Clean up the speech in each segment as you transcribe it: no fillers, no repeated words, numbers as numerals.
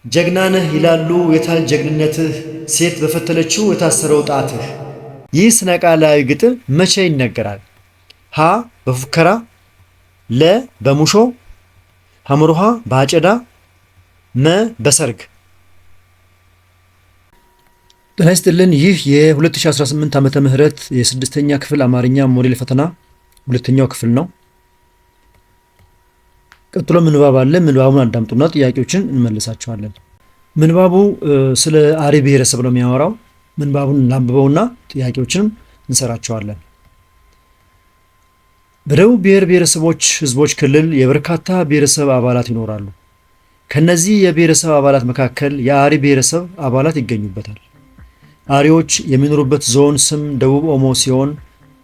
ጀግና ነህ ይላሉ የታል ጀግንነትህ፣ ሴት በፈተለችው የታሰረው ጣትህ። ይህ ስነ ቃላዊ ግጥም መቼ ይነገራል? ሀ በፉከራ፣ ለ በሙሾ፣ ሐመሩሃ በአጨዳ፣ መ በሰርግ። ጤና ይስጥልን። ይህ የ2018 ዓመተ ምህረት የስድስተኛ ክፍል አማርኛ ሞዴል ፈተና ሁለተኛው ክፍል ነው። ቀጥሎ ምንባብ አለ። ምንባቡን አዳምጡና ጥያቄዎችን እንመልሳቸዋለን። ምንባቡ ስለ አሪ ብሔረሰብ ነው የሚያወራው። ምንባቡን ላንብበውና ጥያቄዎችንም እንሰራቸዋለን። በደቡብ ብሔር ብሔረሰቦች ህዝቦች ክልል የበርካታ ብሔረሰብ አባላት ይኖራሉ። ከነዚህ የብሔረሰብ አባላት መካከል የአሪ ብሔረሰብ አባላት ይገኙበታል። አሪዎች የሚኖሩበት ዞን ስም ደቡብ ኦሞ ሲሆን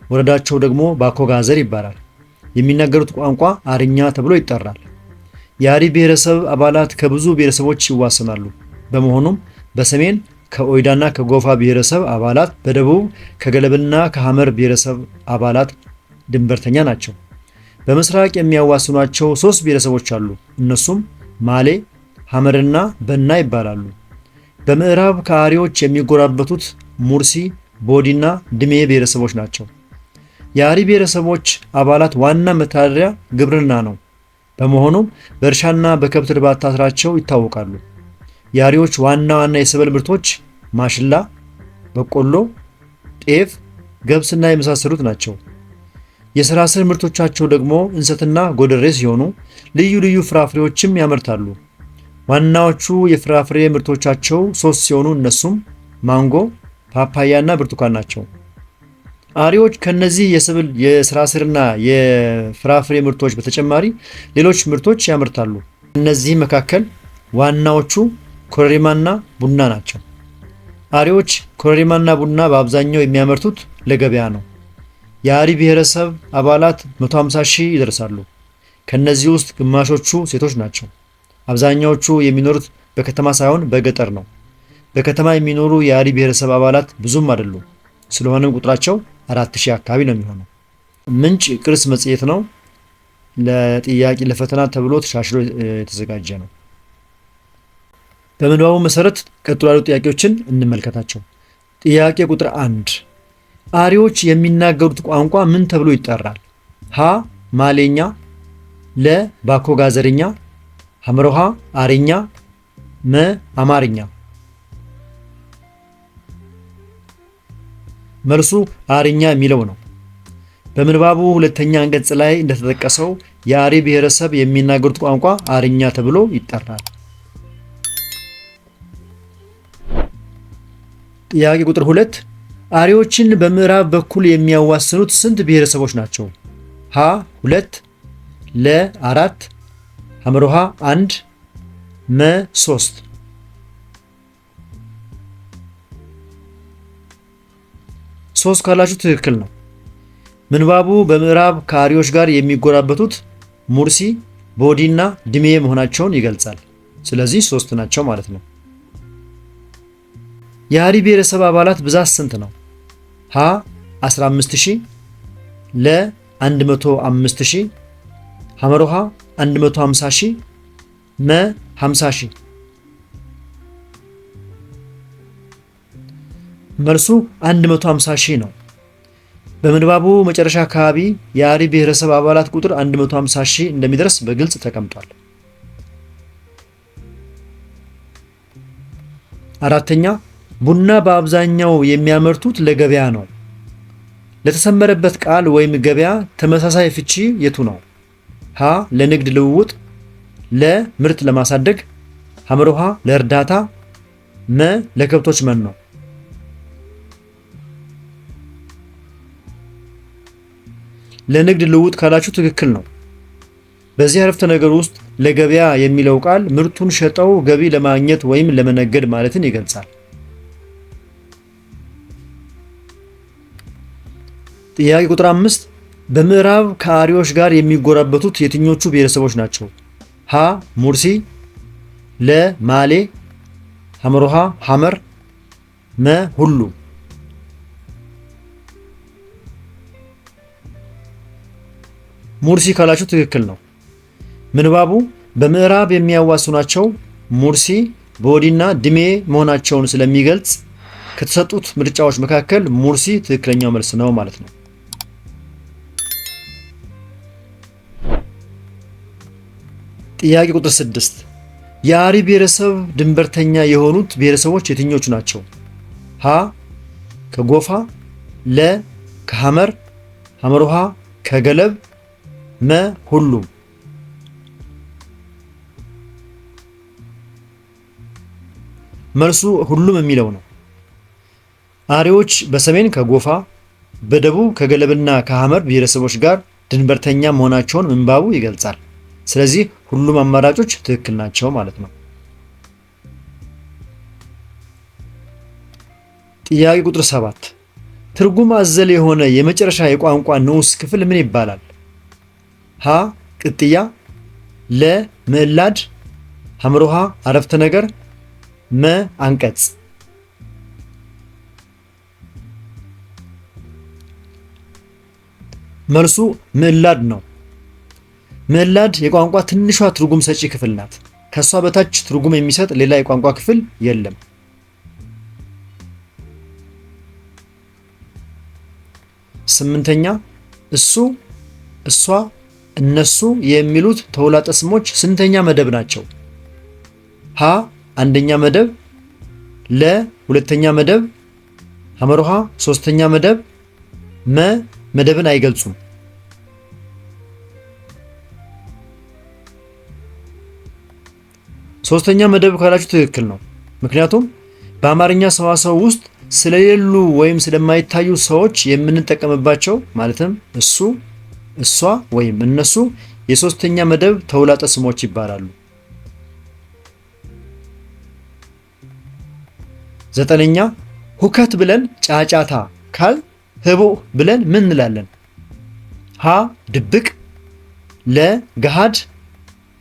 ወረዳቸው ደግሞ ባኮጋዘር ይባላል። የሚናገሩት ቋንቋ አርኛ ተብሎ ይጠራል። የአሪ ብሔረሰብ አባላት ከብዙ ብሔረሰቦች ይዋሰናሉ። በመሆኑም በሰሜን ከኦይዳና ከጎፋ ብሔረሰብ አባላት፣ በደቡብ ከገለብና ከሐመር ብሔረሰብ አባላት ድንበርተኛ ናቸው። በምስራቅ የሚያዋስኗቸው 3 ብሔረሰቦች አሉ። እነሱም ማሌ፣ ሐመርና በና ይባላሉ። በምዕራብ ከአሪዎች የሚጎራበቱት ሙርሲ፣ ቦዲና ድሜ ብሔረሰቦች ናቸው። የአሪ ብሔረሰቦች አባላት ዋና መተዳደሪያ ግብርና ነው። በመሆኑም በእርሻና በከብት እርባታ ስራቸው ይታወቃሉ። የአሪዎች ዋና የሰብል ምርቶች ማሽላ፣ በቆሎ፣ ጤፍ፣ ገብስና የመሳሰሉት ናቸው። የሥራ ስር ምርቶቻቸው ደግሞ እንሰትና ጎደሬ ሲሆኑ ልዩ ልዩ ፍራፍሬዎችም ያመርታሉ። ዋናዎቹ የፍራፍሬ ምርቶቻቸው 3 ሲሆኑ እነሱም ማንጎ፣ ፓፓያና ብርቱካን ናቸው። አሪዎች ከነዚህ የሥራ ስርና የፍራፍሬ ምርቶች በተጨማሪ ሌሎች ምርቶች ያመርታሉ። እነዚህ መካከል ዋናዎቹ ኮረሪማና ቡና ናቸው። አሪዎች ኮረሪማና ቡና በአብዛኛው የሚያመርቱት ለገበያ ነው። የአሪ ብሔረሰብ አባላት 150 ሺህ ይደርሳሉ። ከነዚህ ውስጥ ግማሾቹ ሴቶች ናቸው። አብዛኛዎቹ የሚኖሩት በከተማ ሳይሆን በገጠር ነው። በከተማ የሚኖሩ የአሪ ብሔረሰብ አባላት ብዙም አይደሉም። ስለሆነም ቁጥራቸው 4000 አካባቢ ነው የሚሆነው። ምንጭ ቅርስ መጽሔት ነው። ለጥያቄ ለፈተና ተብሎ ተሻሽሎ የተዘጋጀ ነው። በምንባቡ መሰረት ቀጥሎ ያሉ ጥያቄዎችን እንመልከታቸው። ጥያቄ ቁጥር 1 አሪዎች የሚናገሩት ቋንቋ ምን ተብሎ ይጠራል? ሀ ማሌኛ፣ ለ ባኮጋዘርኛ፣ ሐመሮሃ አሪኛ፣ መ አማርኛ። መልሱ አርኛ የሚለው ነው። በምንባቡ ሁለተኛ አንቀጽ ላይ እንደተጠቀሰው የአሪ ብሔረሰብ የሚናገሩት ቋንቋ አርኛ ተብሎ ይጠራል። ጥያቄ ቁጥር 2 አሪዎችን በምዕራብ በኩል የሚያዋስኑት ስንት ብሔረሰቦች ናቸው? ሀ 2፣ ለ 4፣ ሐመሮሃ 1፣ መ 3። ሶስት ካላችሁ ትክክል ነው። ምንባቡ በምዕራብ ከአሪዎች ጋር የሚጎራበቱት ሙርሲ፣ ቦዲና ድሜ መሆናቸውን ይገልጻል። ስለዚህ 3 ናቸው ማለት ነው። የአሪ ብሔረሰብ አባላት ብዛት ስንት ነው? ሀ 15000፣ ለ 105000፣ ሐመሮሃ 150000፣ መ 50000። መልሱ 150000 ነው። በምንባቡ መጨረሻ አካባቢ የአሪ ብሔረሰብ አባላት ቁጥር 150000 እንደሚደርስ በግልጽ ተቀምጧል። አራተኛ ቡና በአብዛኛው የሚያመርቱት ለገበያ ነው። ለተሰመረበት ቃል ወይም ገበያ ተመሳሳይ ፍቺ የቱ ነው? ሀ ለንግድ ልውውጥ፣ ለ ምርት ለማሳደግ፣ ሐመሮሃ ለእርዳታ፣ መ ለከብቶች መኖ። ለንግድ ልውውጥ ካላችሁ ትክክል ነው። በዚህ አረፍተ ነገር ውስጥ ለገበያ የሚለው ቃል ምርቱን ሸጠው ገቢ ለማግኘት ወይም ለመነገድ ማለትን ይገልጻል። ጥያቄ ቁጥር 5 በምዕራብ ከአሪዎች ጋር የሚጎራበቱት የትኞቹ ብሔረሰቦች ናቸው? ሀ ሙርሲ፣ ለ ማሌ፣ ሐመሮሃ ሐመር፣ መ ሁሉ። ሙርሲ ካላችሁ ትክክል ነው። ምንባቡ በምዕራብ የሚያዋስኗቸው ሙርሲ፣ ቦዲና ድሜ መሆናቸውን ስለሚገልጽ ከተሰጡት ምርጫዎች መካከል ሙርሲ ትክክለኛው መልስ ነው ማለት ነው። ጥያቄ ቁጥር 6 የአሪ ብሔረሰብ ድንበርተኛ የሆኑት ብሔረሰቦች የትኞቹ ናቸው? ሀ ከጎፋ፣ ለ ከሐመር፣ ሐመሩሃ ከገለብ፣ መ ሁሉም። መልሱ ሁሉም የሚለው ነው። አሪዎች በሰሜን ከጎፋ በደቡብ ከገለብና ከሐመር ብሔረሰቦች ጋር ድንበርተኛ መሆናቸውን ምንባቡ ይገልጻል። ስለዚህ ሁሉም አማራጮች ትክክል ናቸው ማለት ነው። ጥያቄ ቁጥር 7 ትርጉም አዘል የሆነ የመጨረሻ የቋንቋ ንዑስ ክፍል ምን ይባላል? ሀ ቅጥያ፣ ለ ምዕላድ፣ ሐመሩሃ አረፍተ ነገር፣ መ አንቀጽ። መልሱ ምዕላድ ነው። ምዕላድ የቋንቋ ትንሿ ትርጉም ሰጪ ክፍል ናት። ከሷ በታች ትርጉም የሚሰጥ ሌላ የቋንቋ ክፍል የለም። ስምንተኛ እሱ፣ እሷ፣ እነሱ የሚሉት ተውላጠ ስሞች ስንተኛ መደብ ናቸው? ሀ አንደኛ መደብ፣ ለ ሁለተኛ መደብ፣ ሐመሩሃ ሶስተኛ መደብ፣ መ መደብን አይገልጹም። ሶስተኛ መደብ ካላችሁ ትክክል ነው። ምክንያቱም በአማርኛ ሰዋሰው ውስጥ ስለሌሉ ወይም ስለማይታዩ ሰዎች የምንጠቀምባቸው ማለትም እሱ፣ እሷ ወይም እነሱ የሶስተኛ መደብ ተውላጠ ስሞች ይባላሉ። ዘጠነኛ ሁከት ብለን ጫጫታ ካል ህቡዕ ብለን ምን እንላለን? ሀ ድብቅ፣ ለ ገሃድ፣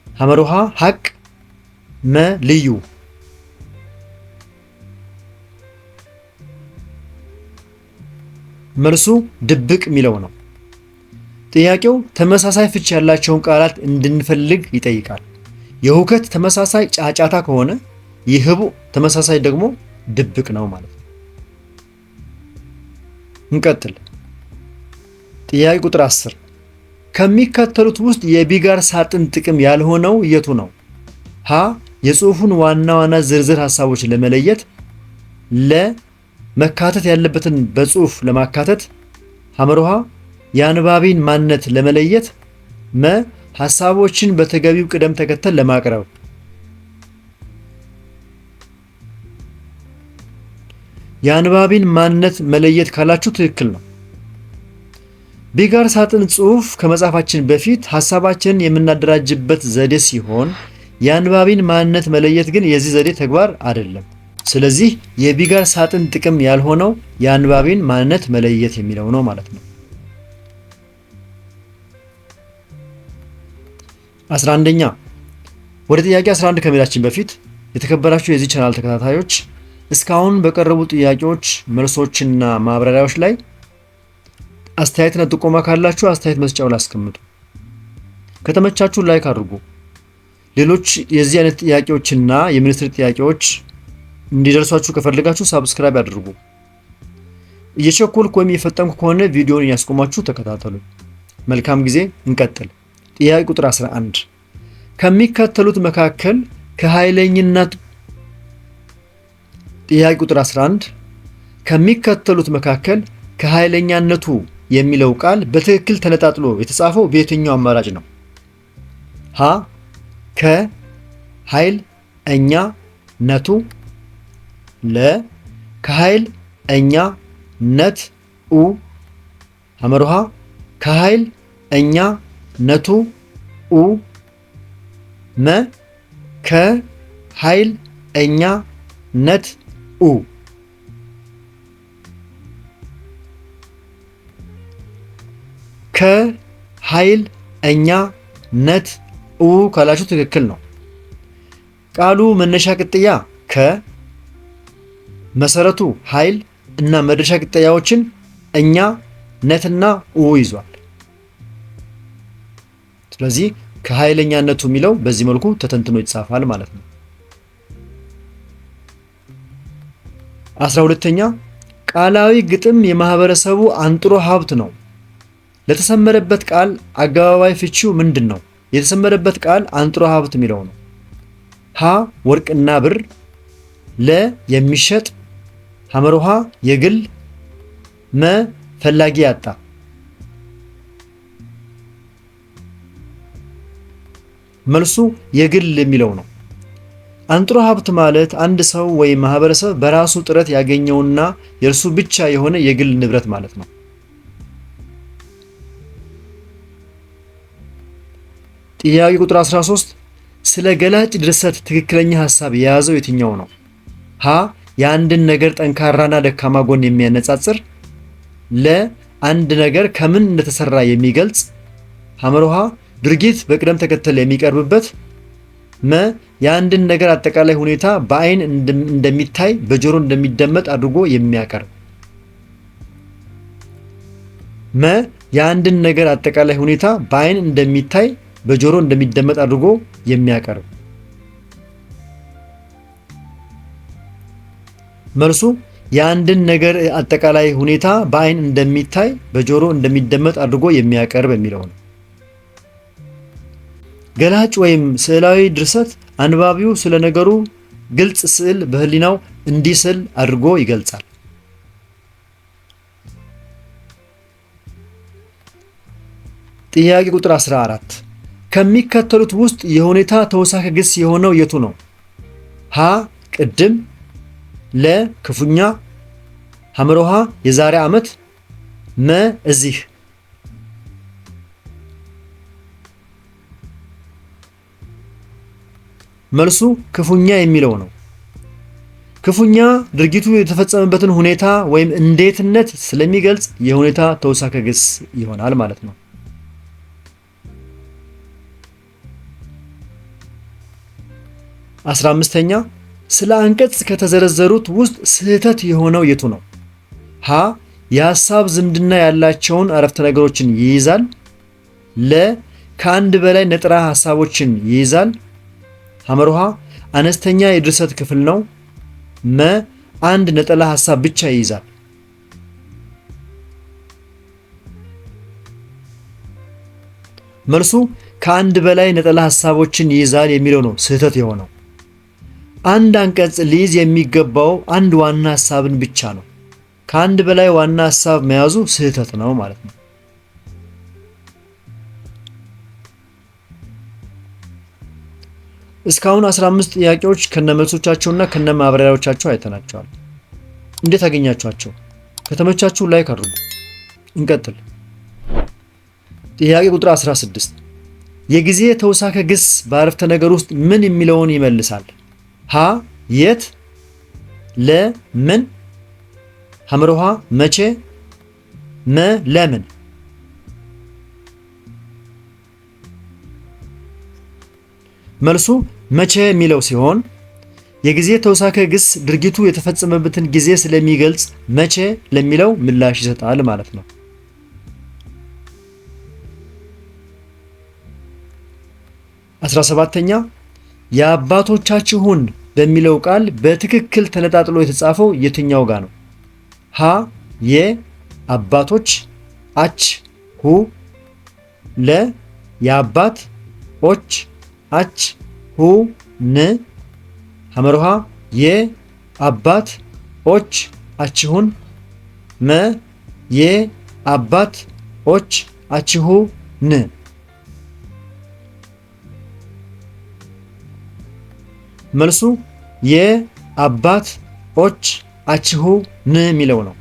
ሐመሩሃ ሐቅ፣ መ ልዩ። መልሱ ድብቅ የሚለው ነው። ጥያቄው ተመሳሳይ ፍች ያላቸውን ቃላት እንድንፈልግ ይጠይቃል። የሁከት ተመሳሳይ ጫጫታ ከሆነ የህቡዕ ተመሳሳይ ደግሞ ድብቅ ነው ማለት ነው። እንቀጥል። ጥያቄ ቁጥር 10 ከሚከተሉት ውስጥ የቢጋር ሳጥን ጥቅም ያልሆነው የቱ ነው? ሀ የጽሑፉን ዋና ዋና ዝርዝር ሐሳቦች ለመለየት፣ ለ መካተት ያለበትን በጽሑፍ ለማካተት፣ ሐመሩሃ የአንባቢን ማንነት ለመለየት፣ መ ሐሳቦችን በተገቢው ቅደም ተከተል ለማቅረብ። የአንባቢን ማንነት መለየት ካላችሁ ትክክል ነው። ቢጋር ሳጥን ጽሑፍ ከመጻፋችን በፊት ሐሳባችንን የምናደራጅበት ዘዴ ሲሆን የአንባቢን ማንነት መለየት ግን የዚህ ዘዴ ተግባር አይደለም። ስለዚህ የቢጋር ሳጥን ጥቅም ያልሆነው የአንባቢን ማንነት መለየት የሚለው ነው ማለት ነው። 11ኛ ወደ ጥያቄ 11 ከመሄዳችን በፊት የተከበራችሁ የዚህ ቻናል ተከታታዮች እስካሁን በቀረቡ ጥያቄዎች መልሶችና ማብራሪያዎች ላይ አስተያየትና ጥቆማ ካላችሁ አስተያየት መስጫው ላይ አስቀምጡ። ከተመቻችሁ ላይክ አድርጉ። ሌሎች የዚህ አይነት ጥያቄዎችና የሚኒስትሪ ጥያቄዎች እንዲደርሷችሁ ከፈለጋችሁ ሳብስክራይብ አድርጉ። እየቸኮልኩ ወይም እየፈጠንኩ ከሆነ ቪዲዮውን እያስቆማችሁ ተከታተሉ። መልካም ጊዜ። እንቀጥል። ጥያቄ ቁጥር 11 ከሚከተሉት መካከል ከኃይለኝነት ጥያቄ ቁጥር 11 ከሚከተሉት መካከል ከኃይለኛነቱ የሚለው ቃል በትክክል ተነጣጥሎ የተጻፈው በየትኛው አማራጭ ነው? ሀ ከኃይል እኛ ነቱ፣ ለ ከኃይል እኛ ነት ኡ፣ ሐመሩሃ ከኃይል እኛ ነቱ ኡ፣ መ ከኃይል እኛ ነት ኡ። ከኃይል እኛ ነት ኡ ካላችሁ ትክክል ነው። ቃሉ መነሻ ቅጥያ ከ፣ መሰረቱ ኃይል እና መድረሻ ቅጥያዎችን እኛ ነትና ኡ ይዟል። ስለዚህ ከኃይለኛነቱ የሚለው በዚህ መልኩ ተተንትኖ ይጻፋል ማለት ነው። 12ኛ ቃላዊ ግጥም የማህበረሰቡ አንጥሮ ሀብት ነው። ለተሰመረበት ቃል አገባባይ ፍቺው ምንድን ነው? የተሰመረበት ቃል አንጥሮ ሀብት የሚለው ነው። ሀ ወርቅና ብር፣ ለ የሚሸጥ፣ ሐመርሃ የግል፣ መ ፈላጊ ያጣ። መልሱ የግል የሚለው ነው። አንጥሮ ሀብት ማለት አንድ ሰው ወይም ማህበረሰብ በራሱ ጥረት ያገኘውና የእርሱ ብቻ የሆነ የግል ንብረት ማለት ነው። ጥያቄ ቁጥር 13 ስለ ገላጭ ድርሰት ትክክለኛ ሐሳብ የያዘው የትኛው ነው? ሀ የአንድን ነገር ጠንካራና ደካማ ጎን የሚያነጻጽር፣ ለ አንድ ነገር ከምን እንደተሰራ የሚገልጽ፣ ሐመርሃ ድርጊት በቅደም ተከተል የሚቀርብበት፣ መ የአንድን ነገር አጠቃላይ ሁኔታ በአይን እንደሚታይ በጆሮ እንደሚደመጥ አድርጎ የሚያቀርብ። መ የአንድን ነገር አጠቃላይ ሁኔታ በአይን እንደሚታይ በጆሮ እንደሚደመጥ አድርጎ የሚያቀርብ። መልሱ የአንድን ነገር አጠቃላይ ሁኔታ በአይን እንደሚታይ በጆሮ እንደሚደመጥ አድርጎ የሚያቀርብ የሚለው ነው። ገላጭ ወይም ስዕላዊ ድርሰት አንባቢው ስለ ነገሩ ግልጽ ስዕል በህሊናው እንዲስል አድርጎ ይገልጻል። ጥያቄ ቁጥር 14 ከሚከተሉት ውስጥ የሁኔታ ተውሳከ ግስ የሆነው የቱ ነው? ሀ ቅድም፣ ለ ክፉኛ፣ ሐመርሃ የዛሬ ዓመት፣ መ እዚህ። መልሱ ክፉኛ የሚለው ነው። ክፉኛ ድርጊቱ የተፈጸመበትን ሁኔታ ወይም እንዴትነት ስለሚገልጽ የሁኔታ ተውሳከ ግስ ይሆናል ማለት ነው። 15ኛ ስለ አንቀጽ ከተዘረዘሩት ውስጥ ስህተት የሆነው የቱ ነው? ሀ የሐሳብ ዝምድና ያላቸውን አረፍተ ነገሮችን ይይዛል፣ ለ ከአንድ በላይ ነጠላ ሐሳቦችን ይይዛል፣ ሐመርሃ አነስተኛ የድርሰት ክፍል ነው፣ መ አንድ ነጠላ ሐሳብ ብቻ ይይዛል። መልሱ ከአንድ በላይ ነጠላ ሐሳቦችን ይይዛል የሚለው ነው ስህተት የሆነው። አንድ አንቀጽ ሊይዝ የሚገባው አንድ ዋና ሐሳብን ብቻ ነው። ከአንድ በላይ ዋና ሐሳብ መያዙ ስህተት ነው ማለት ነው። እስካሁን 15 ጥያቄዎች ከነመልሶቻቸውና ከነማብራሪያዎቻቸው አይተናቸዋል። እንዴት አገኛችኋቸው? ከተመቻችሁ ላይክ አድርጉ። እንቀጥል። ጥያቄ ቁጥር 16 የጊዜ ተውሳከ ግስ በአረፍተ ነገር ውስጥ ምን የሚለውን ይመልሳል? ሀ የት፣ ለ ምን፣ ሐመርሃ መቼ፣ መ ለምን። መልሱ መቼ የሚለው ሲሆን የጊዜ ተውሳከ ግስ ድርጊቱ የተፈጸመበትን ጊዜ ስለሚገልጽ መቼ ለሚለው ምላሽ ይሰጣል ማለት ነው። 17ኛ የአባቶቻችሁን በሚለው ቃል በትክክል ተነጣጥሎ የተጻፈው የትኛው ጋር ነው? ሀ የ አባቶች፣ አች ሁ፣ ለ የአባት ኦች አች ሁ ን፣ ሐመርሃ የ አባት ኦች አችሁን፣ መ የ አባት ኦች አችሁ ን። መልሱ የአባት ኦች አችሁ ን የሚለው ነው።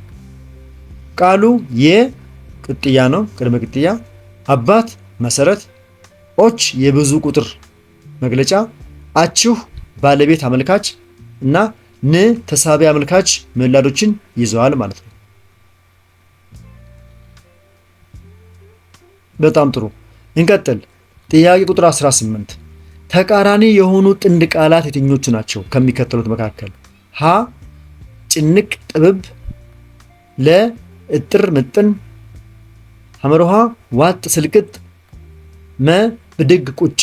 ቃሉ የ ቅጥያ ነው፣ ቅድመ ቅጥያ፣ አባት መሰረት፣ ኦች የብዙ ቁጥር መግለጫ፣ አችሁ ባለቤት አመልካች እና ን ተሳቢ አመልካች ምላዶችን ይዘዋል ማለት ነው። በጣም ጥሩ እንቀጥል። ጥያቄ ቁጥር 18 ተቃራኒ የሆኑ ጥንድ ቃላት የትኞቹ ናቸው ከሚከተሉት መካከል? ሀ ጭንቅ ጥብብ፣ ለ እጥር ምጥን፣ ሐመርሃ ዋጥ ስልቅጥ፣ መ ብድግ ቁጭ።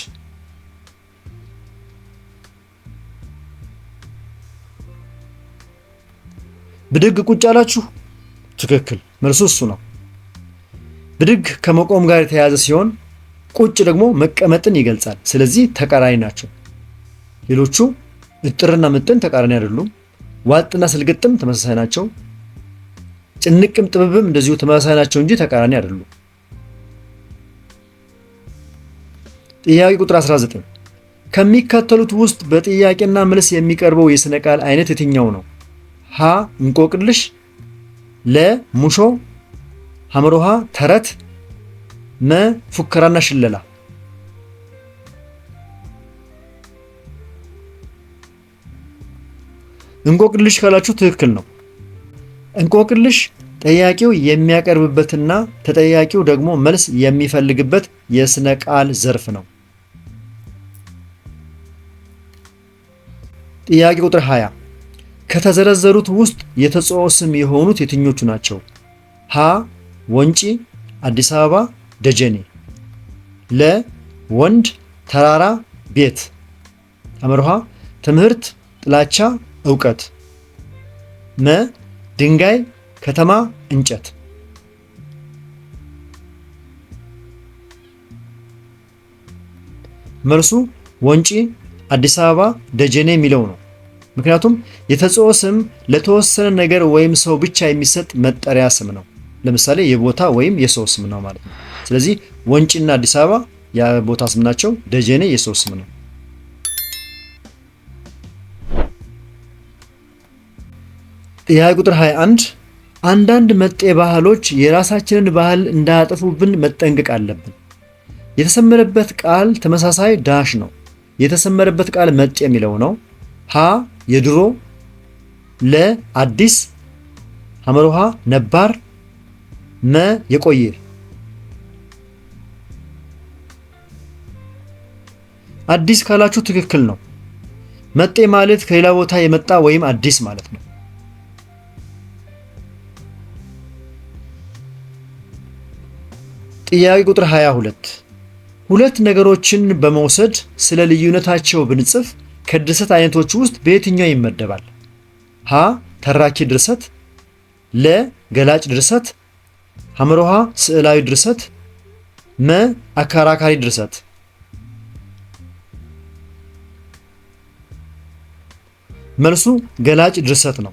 ብድግ ቁጭ አላችሁ? ትክክል፣ መልሱ እሱ ነው። ብድግ ከመቆም ጋር የተያያዘ ሲሆን ቁጭ ደግሞ መቀመጥን ይገልጻል። ስለዚህ ተቃራኒ ናቸው። ሌሎቹ እጥርና ምጥን ተቃራኒ አይደሉም። ዋጥና ስልግጥም ተመሳሳይ ናቸው። ጭንቅም ጥብብም እንደዚሁ ተመሳሳይ ናቸው እንጂ ተቃራኒ አይደሉም። ጥያቄ ቁጥር 19 ከሚከተሉት ውስጥ በጥያቄና መልስ የሚቀርበው የሥነ ቃል አይነት የትኛው ነው? ሀ እንቆቅልሽ፣ ለ ሙሾ፣ ሐመሮሃ ተረት፣ መ ፉከራና ሽለላ። እንቆቅልሽ ካላችሁ ትክክል ነው። እንቆቅልሽ ጠያቂው የሚያቀርብበትና ተጠያቂው ደግሞ መልስ የሚፈልግበት የሥነ ቃል ዘርፍ ነው። ጥያቄ ቁጥር 20 ከተዘረዘሩት ውስጥ የተጽኦ ስም የሆኑት የትኞቹ ናቸው? ሀ ወንጪ፣ አዲስ አበባ፣ ደጀኔ፣ ለ ወንድ፣ ተራራ፣ ቤት፣ ሐመርሃ ትምህርት፣ ጥላቻ፣ ዕውቀት፣ መ ድንጋይ፣ ከተማ፣ እንጨት። መልሱ ወንጪ፣ አዲስ አበባ፣ ደጀኔ የሚለው ነው። ምክንያቱም የተጽኦ ስም ለተወሰነ ነገር ወይም ሰው ብቻ የሚሰጥ መጠሪያ ስም ነው። ለምሳሌ የቦታ ወይም የሰው ስም ነው ማለት ነው። ስለዚህ ወንጪና አዲስ አበባ የቦታ ስም ናቸው። ደጀኔ የሰው ስም ነው። ጥያቄ ቁጥር 21 አንዳንድ መጤ ባህሎች የራሳችንን ባህል እንዳያጠፉብን መጠንቀቅ አለብን። የተሰመረበት ቃል ተመሳሳይ ዳሽ ነው። የተሰመረበት ቃል መጤ የሚለው ነው። ሀ የድሮ፣ ለ አዲስ፣ ሐመርሃ ነባር፣ መ የቆየ። አዲስ ካላችሁ ትክክል ነው። መጤ ማለት ከሌላ ቦታ የመጣ ወይም አዲስ ማለት ነው። ጥያቄ ቁጥር 22 ሁለት ነገሮችን በመውሰድ ስለ ልዩነታቸው ብንጽፍ ከድርሰት አይነቶች ውስጥ በየትኛው ይመደባል? ሀ ተራኪ ድርሰት፣ ለ ገላጭ ድርሰት፣ ሐመርሃ ስዕላዊ ድርሰት፣ መ አከራካሪ ድርሰት። መልሱ ገላጭ ድርሰት ነው።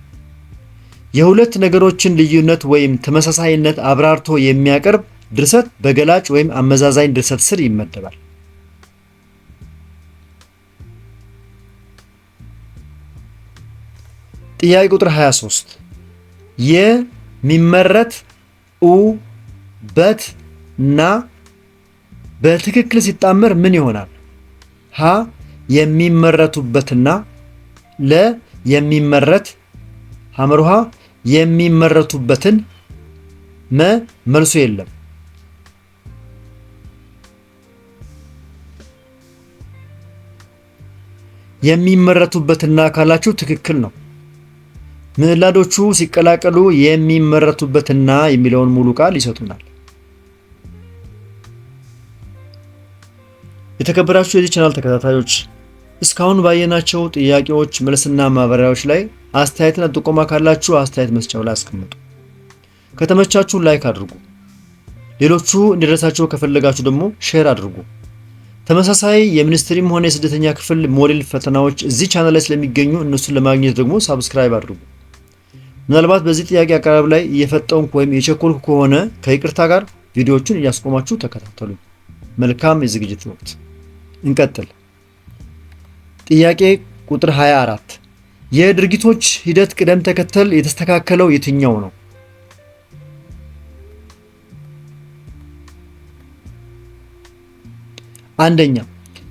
የሁለት ነገሮችን ልዩነት ወይም ተመሳሳይነት አብራርቶ የሚያቀርብ ድርሰት በገላጭ ወይም አመዛዛኝ ድርሰት ስር ይመደባል። ጥያቄ ቁጥር 23 የሚመረት ኡ በት እና በትክክል ሲጣመር ምን ይሆናል? ሀ የሚመረቱበትና፣ ለ የሚመረት፣ ሐመርሃ የሚመረቱበትን፣ መ መልሱ የለም። የሚመረቱበትና ካላችሁ ትክክል ነው። ምዕላዶቹ ሲቀላቀሉ የሚመረቱበትና የሚለውን ሙሉ ቃል ይሰጡናል። የተከበራችሁ የዚህ ቻናል ተከታታዮች እስካሁን ባየናቸው ጥያቄዎች መልስና ማብራሪያዎች ላይ አስተያየትና ጥቆማ ካላችሁ አስተያየት መስጫው ላይ አስቀምጡ። ከተመቻችሁ ላይክ አድርጉ። ሌሎቹ እንዲደርሳቸው ከፈለጋችሁ ደግሞ ሼር አድርጉ። ተመሳሳይ የሚኒስትሪም ሆነ የስደተኛ ክፍል ሞዴል ፈተናዎች እዚህ ቻናል ላይ ስለሚገኙ እነሱን ለማግኘት ደግሞ ሳብስክራይብ አድርጉ። ምናልባት በዚህ ጥያቄ አቀራረብ ላይ እየፈጠንኩ ወይም የቸኮልኩ ከሆነ ከይቅርታ ጋር ቪዲዮዎቹን እያስቆማችሁ ተከታተሉ። መልካም የዝግጅት ወቅት። እንቀጥል። ጥያቄ ቁጥር 24 የድርጊቶች ሂደት ቅደም ተከተል የተስተካከለው የትኛው ነው? አንደኛ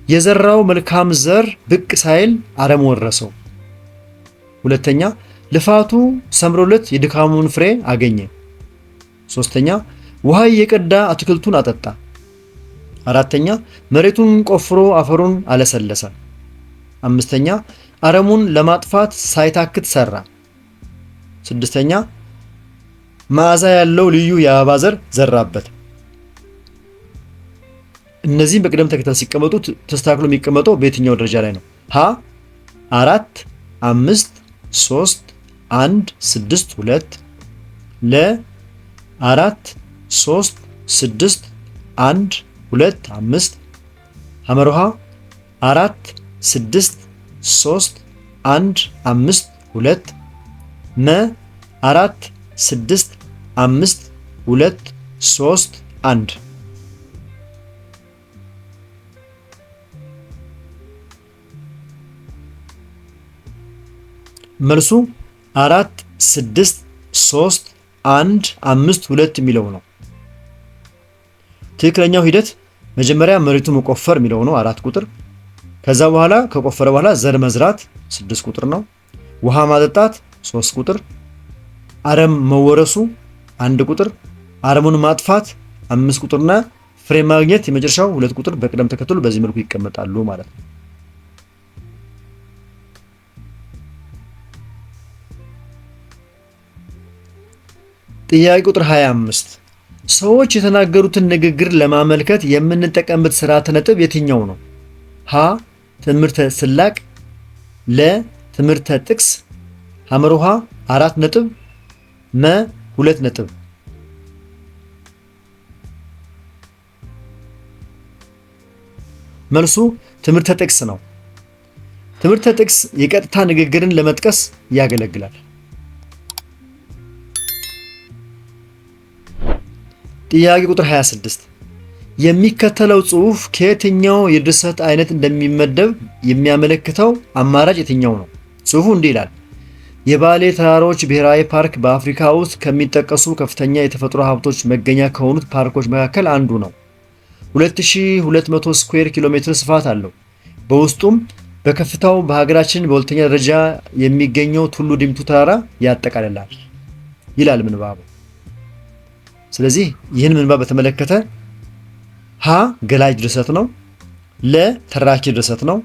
የዘራው መልካም ዘር ብቅ ሳይል አረም ወረሰው። ሁለተኛ ልፋቱ ሰምሮለት የድካሙን ፍሬ አገኘ። ሶስተኛ ውሃ እየቀዳ አትክልቱን አጠጣ። አራተኛ መሬቱን ቆፍሮ አፈሩን አለሰለሰ። አምስተኛ አረሙን ለማጥፋት ሳይታክት ሰራ። ስድስተኛ መዓዛ ያለው ልዩ የአበባ ዘር ዘራበት። እነዚህም በቅደም ተከተል ሲቀመጡ ተስተካክሎ የሚቀመጠው በየትኛው ደረጃ ላይ ነው? ሀ 4 5 3 1 6 2 ለ 4 3 6 1 2 5 ሐመርሃ 4 6 3 1 5 2 መ 4 6 5 2 3 1 መልሱ 4 6 3 1 5 2 የሚለው ነው። ትክክለኛው ሂደት መጀመሪያ መሬቱ መቆፈር የሚለው ነው 4 ቁጥር። ከዛ በኋላ ከቆፈረ በኋላ ዘር መዝራት 6 ቁጥር ነው። ውሃ ማጠጣት 3 ቁጥር። አረም መወረሱ 1 ቁጥር። አረሙን ማጥፋት 5 ቁጥርና ፍሬ ማግኘት የመጨረሻው 2 ቁጥር በቅደም ተከተሉ በዚህ መልኩ ይቀመጣሉ ማለት ነው። ጥያቄ ቁጥር 25 ሰዎች የተናገሩትን ንግግር ለማመልከት የምንጠቀምበት ስርዓተ ነጥብ የትኛው ነው? ሀ ትምህርተ ስላቅ፣ ለ ትምህርተ ጥቅስ፣ ሐመርሃ 4 ነጥብ፣ መ 2 ነጥብ። መልሱ ትምህርተ ጥቅስ ነው። ትምህርተ ጥቅስ የቀጥታ ንግግርን ለመጥቀስ ያገለግላል። ጥያቄ ቁጥር 26 የሚከተለው ጽሑፍ ከየትኛው የድርሰት አይነት እንደሚመደብ የሚያመለክተው አማራጭ የትኛው ነው? ጽሑፉ እንዲህ ይላል። የባሌ ተራሮች ብሔራዊ ፓርክ በአፍሪካ ውስጥ ከሚጠቀሱ ከፍተኛ የተፈጥሮ ሀብቶች መገኛ ከሆኑት ፓርኮች መካከል አንዱ ነው። 2200 ስኩዌር ኪሎ ሜትር ስፋት አለው። በውስጡም በከፍታው በሀገራችን በሁለተኛ ደረጃ የሚገኘው ቱሉ ዲምቱ ተራራ ያጠቃልላል ይላል ምንባቡ። ስለዚህ ይህን ምንባብ በተመለከተ ሀ ገላጭ ድርሰት ነው፣ ለ ተራኪ ድርሰት ነው፣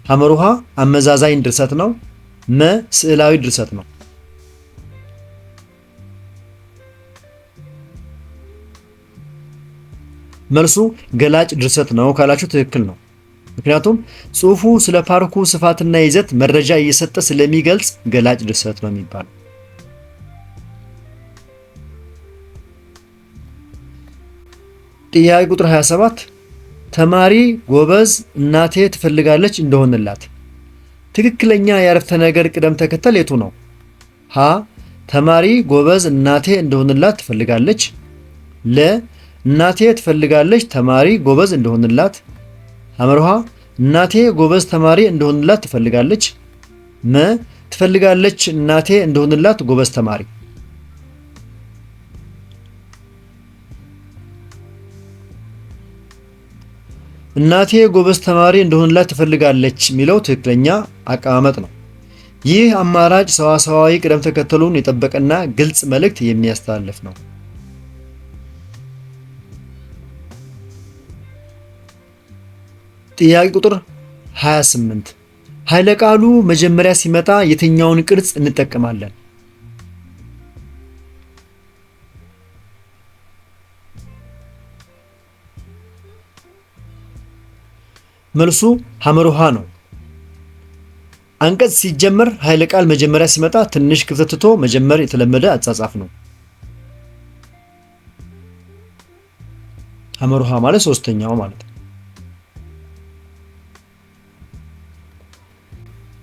ሐመርሃ አመዛዛኝ ድርሰት ነው፣ መ ስዕላዊ ድርሰት ነው። መልሱ ገላጭ ድርሰት ነው ካላችሁ ትክክል ነው። ምክንያቱም ጽሑፉ ስለ ፓርኩ ስፋትና ይዘት መረጃ እየሰጠ ስለሚገልጽ ገላጭ ድርሰት ነው የሚባለው። ጥያቄ ቁጥር 27 ተማሪ ጎበዝ እናቴ ትፈልጋለች እንደሆነላት ትክክለኛ የአረፍተ ነገር ቅደም ተከተል የቱ ነው? ሀ ተማሪ ጎበዝ እናቴ እንደሆነላት ትፈልጋለች፣ ለ እናቴ ትፈልጋለች ተማሪ ጎበዝ እንደሆነላት፣ ሐመርሃ እናቴ ጎበዝ ተማሪ እንደሆነላት ትፈልጋለች፣ መ ትፈልጋለች እናቴ እንደሆነላት ጎበዝ ተማሪ። እናቴ ጎበዝ ተማሪ እንደሆነላት ትፈልጋለች የሚለው ትክክለኛ አቀማመጥ ነው። ይህ አማራጭ ሰዋሰዋዊ ቅደም ተከተሉን የጠበቀና ግልጽ መልእክት የሚያስተላልፍ ነው። ጥያቄ ቁጥር 28 ኃይለ ቃሉ መጀመሪያ ሲመጣ የትኛውን ቅርጽ እንጠቀማለን? መልሱ ሐመርሃ ነው። አንቀጽ ሲጀመር ኃይለ ቃል መጀመሪያ ሲመጣ ትንሽ ክፍተት ትቶ መጀመር የተለመደ አጻጻፍ ነው። ሐመርሃ ማለት ሶስተኛው ማለት ነው።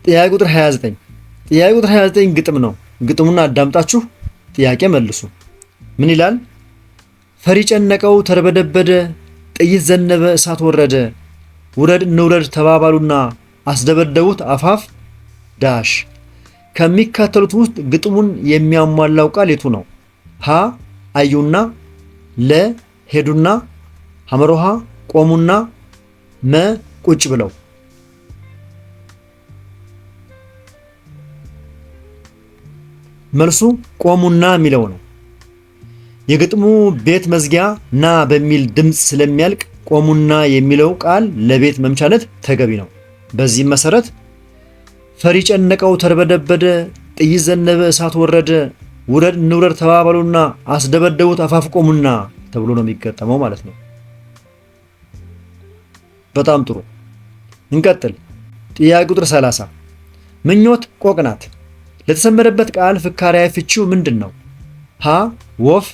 ጥያቄ ቁጥር 29 ጥያቄ ቁጥር 29 ግጥም ነው። ግጥሙን አዳምጣችሁ ጥያቄ መልሱ። ምን ይላል? ፈሪ ጨነቀው ተርበደበደ፣ ጥይት ዘነበ እሳት ወረደ፣ ውረድ እንውረድ ተባባሉና አስደበደቡት አፋፍ ዳሽ። ከሚከተሉት ውስጥ ግጥሙን የሚያሟላው ቃል የቱ ነው? ሀ አዩና፣ ለ ሄዱና፣ ሐመርሃ ቆሙና፣ መ ቁጭ ብለው። መልሱ ቆሙና የሚለው ነው። የግጥሙ ቤት መዝጊያ ና በሚል ድምፅ ስለሚያልቅ ቆሙና የሚለው ቃል ለቤት መምቻነት ተገቢ ነው። በዚህም መሰረት ፈሪ ጨነቀው ተርበደበደ፣ ጥይት ዘነበ እሳት ወረደ፣ ውረድ እንውረድ ተባባሉና አስደበደቡት አፋፍ ቆሙና ተብሎ ነው የሚገጠመው ማለት ነው። በጣም ጥሩ እንቀጥል። ጥያቄ ቁጥር 30 ምኞት ቆቅ ናት፣ ለተሰመረበት ቃል ፍካሪያዊ ፍቺው ምንድን ነው? ሀ ወፍ፣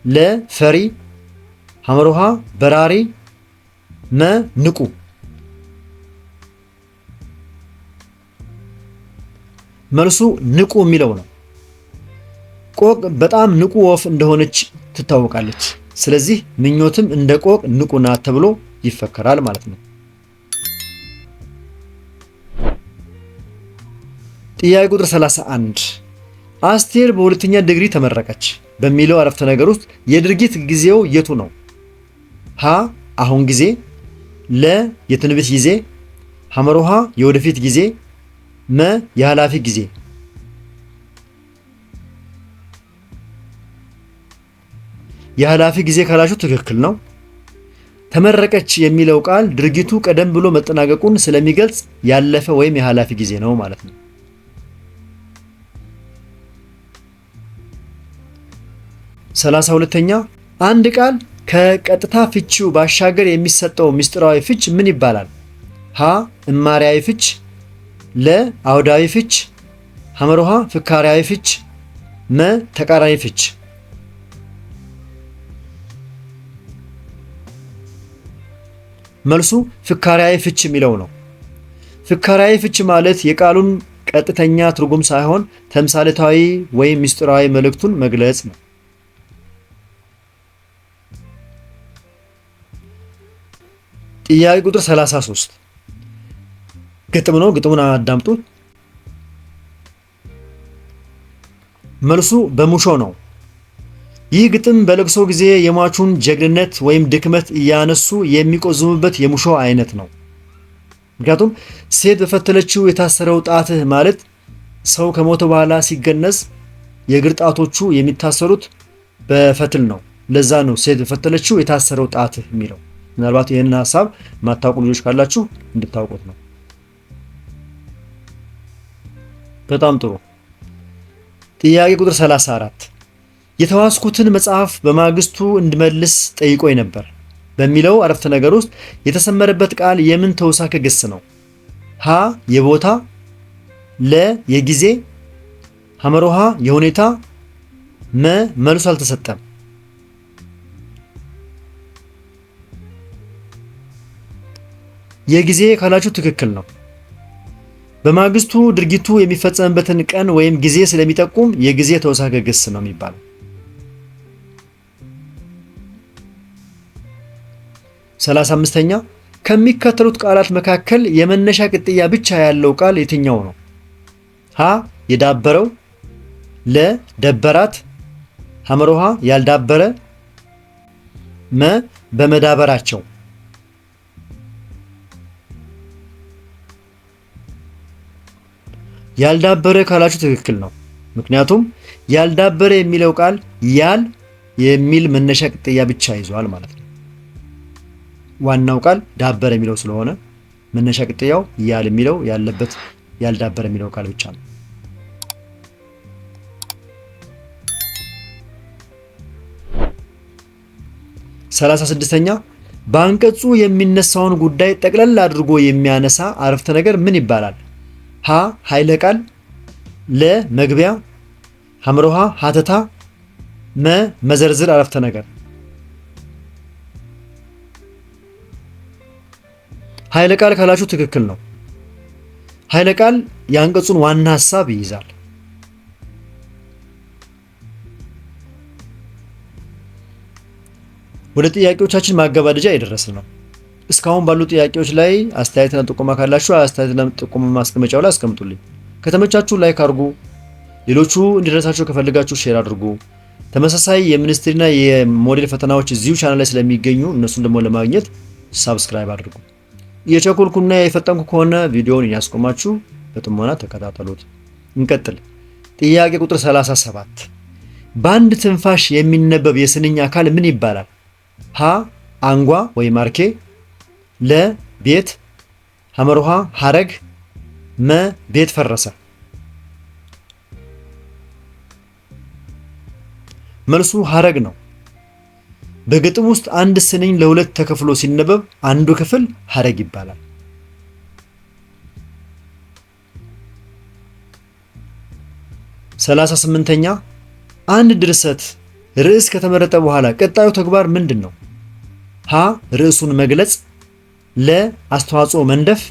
ለ ፈሪ፣ ሐመሮሃ በራሪ፣ መ ንቁ። መልሱ ንቁ የሚለው ነው። ቆቅ በጣም ንቁ ወፍ እንደሆነች ትታወቃለች። ስለዚህ ምኞትም እንደ ቆቅ ንቁ ናት ተብሎ ይፈከራል ማለት ነው። ጥያቄ ቁጥር 31 አስቴር በሁለተኛ ዲግሪ ተመረቀች በሚለው አረፍተ ነገር ውስጥ የድርጊት ጊዜው የቱ ነው? ሀ አሁን ጊዜ፣ ለ የትንቢት ጊዜ፣ ሐመሮሃ የወደፊት ጊዜ፣ መ የኃላፊ ጊዜ። የኃላፊ ጊዜ ካላችሁ ትክክል ነው። ተመረቀች የሚለው ቃል ድርጊቱ ቀደም ብሎ መጠናቀቁን ስለሚገልጽ ያለፈ ወይም የኃላፊ ጊዜ ነው ማለት ነው። 32ኛ አንድ ቃል ከቀጥታ ፍቺው ባሻገር የሚሰጠው ምስጢራዊ ፍች ምን ይባላል? ሀ እማሪያዊ ፍች፣ ለ አውዳዊ ፍች፣ ሐመሮሃ ፍካሪያዊ ፍች፣ መ ተቃራኒ ፍች። መልሱ ፍካሪያዊ ፍች የሚለው ነው። ፍካሪያዊ ፍች ማለት የቃሉን ቀጥተኛ ትርጉም ሳይሆን ተምሳሌታዊ ወይም ምስጢራዊ መልእክቱን መግለጽ ነው። ጥያቄ ቁጥር 33 ግጥም ነው። ግጥሙን አዳምጡ። መልሱ በሙሾ ነው። ይህ ግጥም በለቅሶ ጊዜ የሟቹን ጀግንነት ወይም ድክመት እያነሱ የሚቆዝሙበት የሙሾ አይነት ነው። ምክንያቱም ሴት በፈተለችው የታሰረው ጣትህ ማለት ሰው ከሞተ በኋላ ሲገነዝ የእግር ጣቶቹ የሚታሰሩት በፈትል ነው። ለዛ ነው ሴት በፈተለችው የታሰረው ጣትህ የሚለው። ምናልባት ይህንን ሐሳብ ማታውቁ ልጆች ካላችሁ እንድታውቁት ነው። በጣም ጥሩ። ጥያቄ ቁጥር 34 የተዋስኩትን መጽሐፍ በማግስቱ እንድመልስ ጠይቆኝ ነበር በሚለው አረፍተ ነገር ውስጥ የተሰመረበት ቃል የምን ተውሳከ ግስ ነው? ሀ የቦታ፣ ለ የጊዜ፣ ሐመሮሃ የሁኔታ፣ መ መልሱ አልተሰጠም። የጊዜ ካላችሁ ትክክል ነው። በማግስቱ ድርጊቱ የሚፈጸምበትን ቀን ወይም ጊዜ ስለሚጠቁም የጊዜ ተውሳከ ግስ ነው የሚባለው። 35ኛ ከሚከተሉት ቃላት መካከል የመነሻ ቅጥያ ብቻ ያለው ቃል የትኛው ነው? ሀ የዳበረው፣ ለ ደበራት፣ ሐመሮሃ ያልዳበረ፣ መ በመዳበራቸው። ያልዳበረ ካላችሁ ትክክል ነው። ምክንያቱም ያልዳበረ የሚለው ቃል ያል የሚል መነሻ ቅጥያ ብቻ ይዟል ማለት ነው። ዋናው ቃል ዳበረ የሚለው ስለሆነ መነሻ ቅጥያው ያል የሚለው ያለበት ያልዳበረ የሚለው ቃል ብቻ ነው። 36ኛ በአንቀጹ የሚነሳውን ጉዳይ ጠቅለል አድርጎ የሚያነሳ አረፍተ ነገር ምን ይባላል? ሀ ኃይለ ቃል፣ ለ መግቢያ፣ ሐመሮሃ ሀተታ፣ መ መዘርዝር አረፍተ ነገር። ኃይለ ቃል ካላችሁ ትክክል ነው። ኃይለ ቃል የአንቀጹን ዋና ሐሳብ ይይዛል። ወደ ጥያቄዎቻችን ማገባደጃ የደረስን ነው። እስካሁን ባሉ ጥያቄዎች ላይ አስተያየትና ጥቆማ ካላችሁ አስተያየትና ጥቆማ ማስቀመጫው ላይ አስቀምጡልኝ። ከተመቻችሁ ላይክ አድርጉ። ሌሎቹ እንዲደርሳችሁ ከፈልጋችሁ ሼር አድርጉ። ተመሳሳይ የሚኒስትሪና የሞዴል ፈተናዎች እዚሁ ቻናል ላይ ስለሚገኙ እነሱን ደግሞ ለማግኘት ሳብስክራይብ አድርጉ። የቸኮልኩና የፈጠንኩ ከሆነ ቪዲዮውን እያስቆማችሁ በጥሞና ተከታተሉት። እንቀጥል። ጥያቄ ቁጥር 37 በአንድ ትንፋሽ የሚነበብ የስንኝ አካል ምን ይባላል? ሀ አንጓ ወይም አርኬ፣ ለ ቤት፣ ሐመሮሃ ሐረግ፣ መ ቤት ፈረሰ። መልሱ ሐረግ ነው። በግጥም ውስጥ አንድ ስንኝ ለሁለት ተከፍሎ ሲነበብ አንዱ ክፍል ሐረግ ይባላል። 38ኛ አንድ ድርሰት ርዕስ ከተመረጠ በኋላ ቀጣዩ ተግባር ምንድን ነው? ሀ ርዕሱን መግለጽ፣ ለ አስተዋጽኦ መንደፍ፣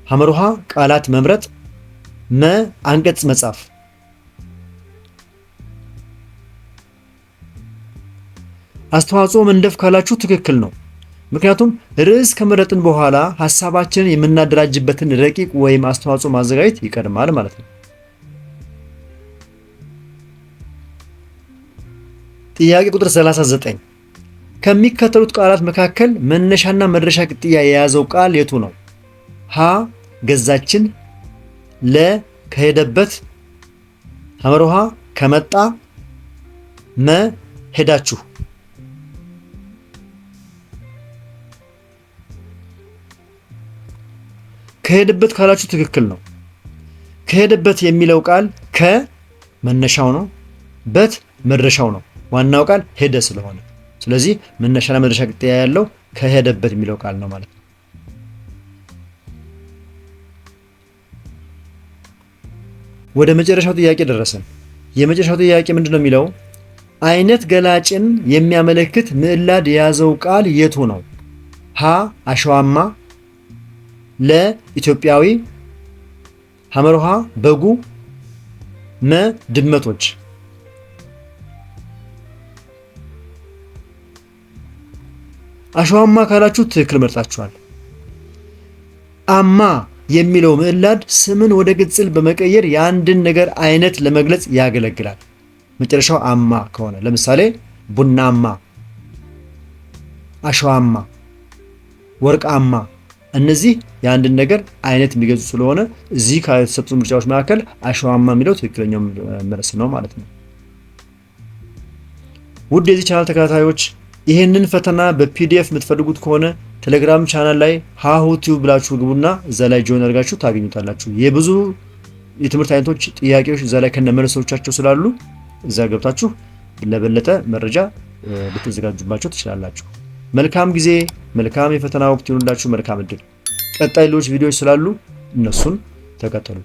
ሐመሩሃ ቃላት መምረጥ፣ መ አንቀጽ መጻፍ። አስተዋጽኦ መንደፍ ካላችሁ ትክክል ነው። ምክንያቱም ርዕስ ከመረጥን በኋላ ሐሳባችንን የምናደራጅበትን ረቂቅ ወይም አስተዋጽኦ ማዘጋጀት ይቀድማል ማለት ነው። ጥያቄ ቁጥር 39 ከሚከተሉት ቃላት መካከል መነሻና መድረሻ ቅጥያ የያዘው ቃል የቱ ነው? ሀ ገዛችን፣ ለ ከሄደበት፣ ሐመሩሃ ከመጣ፣ መ ሄዳችሁ። ከሄደበት ካላችሁ ትክክል ነው። ከሄደበት የሚለው ቃል ከ መነሻው ነው፣ በት መድረሻው ነው። ዋናው ቃል ሄደ ስለሆነ ስለዚህ መነሻና መድረሻ ቅጥያ ያለው ከሄደበት የሚለው ቃል ነው ማለት ነው። ወደ መጨረሻው ጥያቄ ደረሰን። የመጨረሻው ጥያቄ ምንድነው የሚለው? አይነት ገላጭን የሚያመለክት ምዕላድ የያዘው ቃል የቱ ነው? ሀ አሸዋማ፣ ለ ኢትዮጵያዊ፣ ሐመሩሃ በጉ፣ መ ድመቶች። አሸዋማ ካላችሁ ትክክል መርጣችኋል። አማ የሚለው ምዕላድ ስምን ወደ ቅጽል በመቀየር የአንድን ነገር አይነት ለመግለጽ ያገለግላል። መጨረሻው አማ ከሆነ ለምሳሌ ቡናማ፣ አሸዋማ፣ ወርቃማ እነዚህ የአንድን ነገር አይነት የሚገልጹ ስለሆነ እዚህ ከተሰጡ ምርጫዎች መካከል አሸዋማ የሚለው ትክክለኛው መልስ ነው ማለት ነው። ውድ የዚህ ቻናል ተከታታዮች ይህንን ፈተና በፒዲኤፍ የምትፈልጉት ከሆነ ቴሌግራም ቻናል ላይ ሃሁ ቲዩብ ብላችሁ ግቡና እዛ ላይ ጆይን አድርጋችሁ ታገኙታላችሁ። የብዙ የትምህርት አይነቶች ጥያቄዎች እዛ ላይ ከነመልሶቻቸው ስላሉ እዛ ገብታችሁ ለበለጠ መረጃ ልትዘጋጁባቸው ትችላላችሁ። መልካም ጊዜ፣ መልካም የፈተና ወቅት ይሁንላችሁ። መልካም እድል። ቀጣይ ሌሎች ቪዲዮዎች ስላሉ እነሱን ተከተሉ።